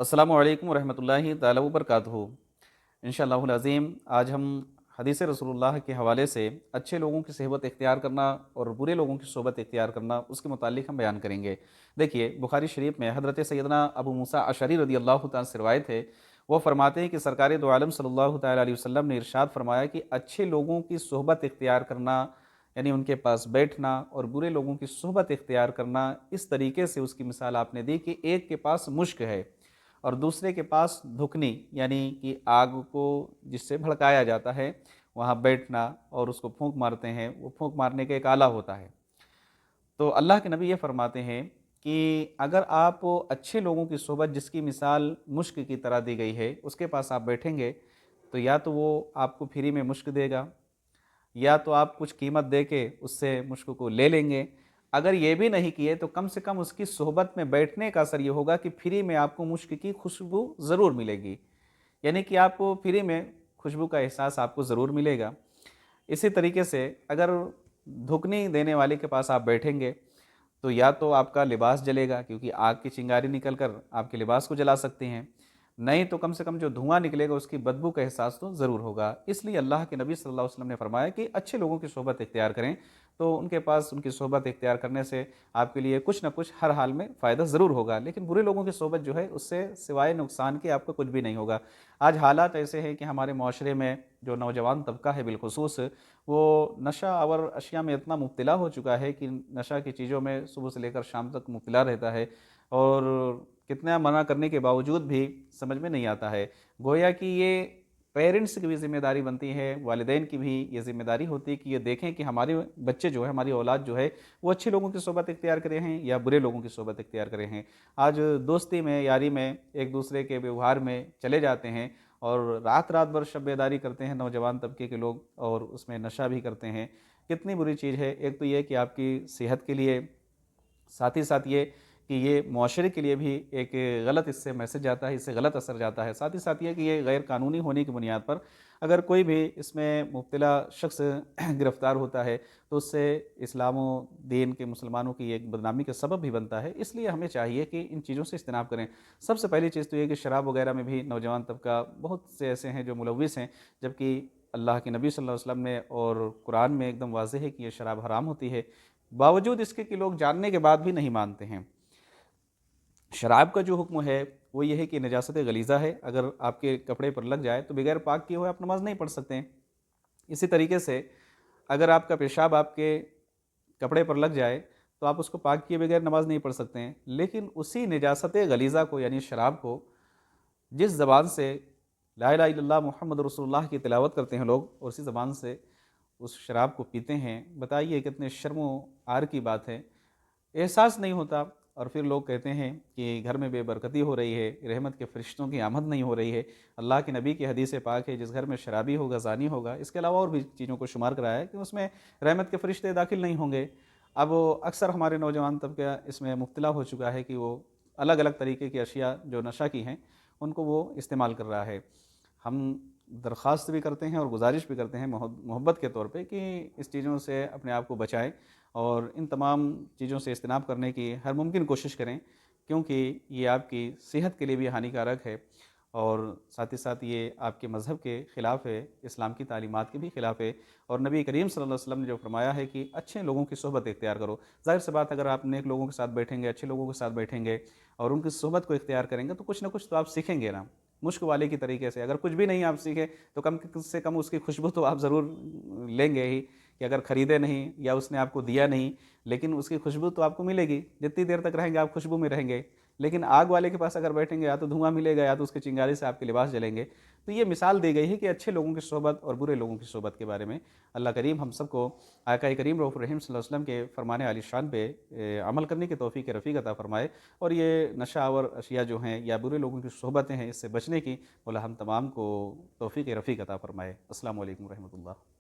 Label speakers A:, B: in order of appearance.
A: अस्सलामु अलैकुम वरहमतुल्लाहि ताला वबरकातुहू। इंशाअल्लाहुल अज़ीम आज हम हदीस रसूलुल्लाह के हवाले से अच्छे लोगों की सहबत इख्तियार करना और बुरे लोगों की सोबत इख्तियार करना उसके मुतालिक हम बयान करेंगे। देखिए बुखारी शरीफ में हज़रत सैयदना अबू मूसा अशअरी रज़ियल्लाहु तआला से रिवायत है। वो फरमाते हैं कि सरकार दो आलम सल्लल्लाहु तआला अलैहि वसल्लम ने इरशाद फरमाया कि अच्छे लोगों की सोहबत इख्तियार करना यानी उनके पास बैठना और बुरे लोगों की सोहबत इख्तियार करना इस तरीके से उसकी मिसाल आपने दी कि एक के पास मुश्क है और दूसरे के पास धुकनी यानी कि आग को जिससे भड़काया जाता है वहाँ बैठना और उसको फूंक मारते हैं, वो फूंक मारने का एक आला होता है। तो अल्लाह के नबी ये फरमाते हैं कि अगर आप अच्छे लोगों की सोबत जिसकी मिसाल मुश्क की तरह दी गई है उसके पास आप बैठेंगे तो या तो वो आपको फ्री में मुश्क देगा या तो आप कुछ कीमत दे के उससे मुश्क को ले लेंगे। अगर ये भी नहीं किए तो कम से कम उसकी सोहबत में बैठने का असर ये होगा कि फ्री में आपको मुश्क की खुशबू ज़रूर मिलेगी, यानी कि आपको फ्री में खुशबू का एहसास आपको ज़रूर मिलेगा। इसी तरीके से अगर धुकनी देने वाले के पास आप बैठेंगे तो या तो आपका लिबास जलेगा क्योंकि आग की चिंगारी निकल कर आपके लिबास को जला सकती हैं, नहीं तो कम से कम जो धुआं निकलेगा उसकी बदबू का एहसास तो ज़रूर होगा। इसलिए अल्लाह के नबी सल्लल्लाहु अलैहि वसल्लम ने फरमाया कि अच्छे लोगों की सोहबत इख्तियार करें, तो उनके पास उनकी सोहबत इख्तियार करने से आपके लिए कुछ ना कुछ हर हाल में फ़ायदा ज़रूर होगा। लेकिन बुरे लोगों की सोहबत जो है उससे सिवाय नुकसान के आपको कुछ भी नहीं होगा। आज हालात ऐसे हैं कि हमारे माशरे में जो नौजवान तबका है बिलखुसूस वो नशा और अशिया में इतना मुब्तला हो चुका है कि नशा की चीज़ों में सुबह से लेकर शाम तक मुब्तला रहता है और कितना मना करने के बावजूद भी समझ में नहीं आता है। गोया कि ये पेरेंट्स की भी ज़िम्मेदारी बनती है, वालिदैन की भी ये ज़िम्मेदारी होती है कि ये देखें कि हमारे बच्चे जो है, हमारी औलाद जो है, वो अच्छे लोगों की सोहबत इख्तियार करे हैं या बुरे लोगों की सोहबत इख्तियार करे हैं। आज दोस्ती में, यारी में, एक दूसरे के व्यवहार में चले जाते हैं और रात-रात भर शब बेदारी करते हैं नौजवान तबके के लोग और उसमें नशा भी करते हैं। कितनी बुरी चीज़ है, एक तो ये कि आपकी सेहत के लिए, साथ ही साथ ये कि ये मुआशरे के लिए भी एक गलत इससे मैसेज जाता है, इससे गलत असर जाता है। साथ ही साथ ये कि ये गैर कानूनी होने की बुनियाद पर अगर कोई भी इसमें मुब्तला शख्स गिरफ़्तार होता है तो उससे इस्लाम व दीन के मुसलमानों की एक बदनामी का सबब भी बनता है। इसलिए हमें चाहिए कि इन चीज़ों से इज्तनाब करें। सबसे पहली चीज़ तो ये कि शराब वग़ैरह में भी नौजवान तबका बहुत से ऐसे हैं जो मुलव्विस हैं, जबकि अल्लाह के नबी सल्लल्लाहु अलैहि वसल्लम ने और कुरान में एकदम वाज़ेह है कि ये शराब हराम होती है। बावजूद इसके कि लोग जानने के बाद भी नहीं मानते हैं। शराब का जो हुक्म है वो ये है कि नजासत गलीज़ा है, अगर आपके कपड़े पर लग जाए तो बगैर पाक किए हुए आप नमाज़ नहीं पढ़ सकते हैं। इसी तरीके से अगर आपका पेशाब आपके कपड़े पर लग जाए तो आप उसको पाक किए बगैर नमाज़ नहीं पढ़ सकते हैं। लेकिन उसी नजासत गलीज़ा को यानी शराब को जिस ज़बान से ला इलाहा इल्लल्लाह मुहम्मद रसूलुल्लाह की तिलावत करते हैं लोग और उसी ज़बान से उस शराब को पीते हैं, बताइए कितने शर्मो आर की बात है। एहसास नहीं होता और फिर लोग कहते हैं कि घर में बेबरकती हो रही है, रहमत के फरिश्तों की आमद नहीं हो रही है। अल्लाह के नबी की हदीस पाक है, जिस घर में शराबी होगा, ज़ानी होगा, इसके अलावा और भी चीज़ों को शुमार कराया है कि उसमें रहमत के फरिश्ते दाखिल नहीं होंगे। अब अक्सर हमारे नौजवान तबका इसमें मुब्तला हो चुका है कि वो अलग अलग तरीके की अशिया जो नशा की हैं उनको वो इस्तेमाल कर रहा है। हम दरख्वास्त भी करते हैं और गुजारिश भी करते हैं मोहब्बत के तौर पे कि इस चीज़ों से अपने आप को बचाएं और इन तमाम चीज़ों से इज्तनाब करने की हर मुमकिन कोशिश करें, क्योंकि ये आपकी सेहत के लिए भी हानिकारक है और साथ ही साथ ये आपके मज़हब के ख़िलाफ़ है, इस्लाम की तालीमात के भी ख़िलाफ़ है। और नबी करीम सल्लल्लाहु अलैहि वसल्लम ने जो फरमाया है कि अच्छे लोगों की सोहबत इख्तियार करो। ज़ाहिर सी बात, अगर आप नेक लोगों के साथ बैठेंगे, अच्छे लोगों के साथ बैठेंगे और उनकी सोहबत को इख्तियार करेंगे तो कुछ ना कुछ तो आप सीखेंगे ना। मुश्क वाले की तरीके से अगर कुछ भी नहीं आप सीखे तो कम से कम उसकी खुशबू तो आप ज़रूर लेंगे ही, कि अगर ख़रीदे नहीं या उसने आपको दिया नहीं, लेकिन उसकी खुशबू तो आपको मिलेगी। जितनी देर तक रहेंगे आप खुशबू में रहेंगे। लेकिन आग वाले के पास अगर बैठेंगे या तो धुआं मिलेगा या तो उसकी चिंगारी से आपके लिबास जलेंगे। तो ये मिसाल दी गई है कि अच्छे लोगों की सोहबत और बुरे लोगों की सोहबत के बारे में। अल्लाह करीम हम सबको आका करीम रऊफ़ुर रहीम सल्लल्लाहु अलैहि वसल्लम के फ़रमान आली शान पे अमल करने की तौफ़ीक़ रफ़ीक अता फ़रमाए और ये नशा और अशिया जो हैं या बुरे लोगों की सोहबतें हैं इससे बचने की मौला हम तमाम को तौफ़ीक़ रफ़ीक अता फ़रमाए। अस्सलामु अलैकुम रहमतुल्लाह।